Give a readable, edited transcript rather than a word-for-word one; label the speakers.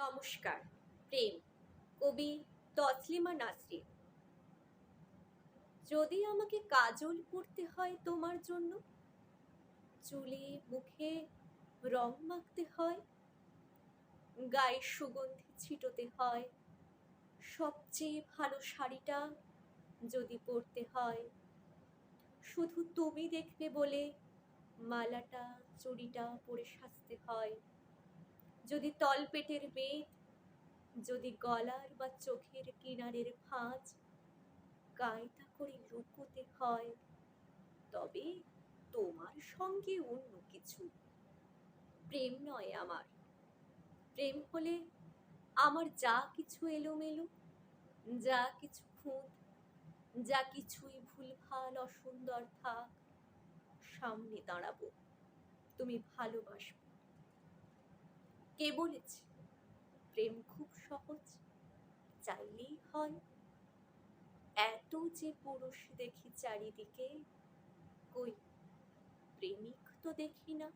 Speaker 1: নমস্কার। প্রেম, কবি তসলিমা নাসরিন। যদি আমাকে কাজল পরতে হয় তোমার জন্য, চুলে মুখে রং মাখতে হয়, গায়ে সুগন্ধি ছিটোতে হয়, সবচেয়ে ভালো শাড়িটা যদি পরতে হয়, শুধু তুমি দেখবে বলে মালাটা চুড়িটা পরে সাজতে হয়, যদি তলপেটের মেদ, যদি গলার বা চোখের কিনারের ভাঁজ কায়দা করে লুকোতে হয়, তবে তোমার সঙ্গে অন্য কিছু। প্রেম নয় আমার। প্রেম হলে আমার যা কিছু এলোমেলো, যা কিছু খুঁত, যা কিছুই ভুলভাল অসুন্দর থাক, সামনে দাঁড়াবো, তুমি ভালোবাসবে। কে বলেছে প্রেম খুব সহজ, চাইলেই হয়? এত যে পুরুষ দেখি চারিদিকে, কই প্রেমিক তো দেখি না।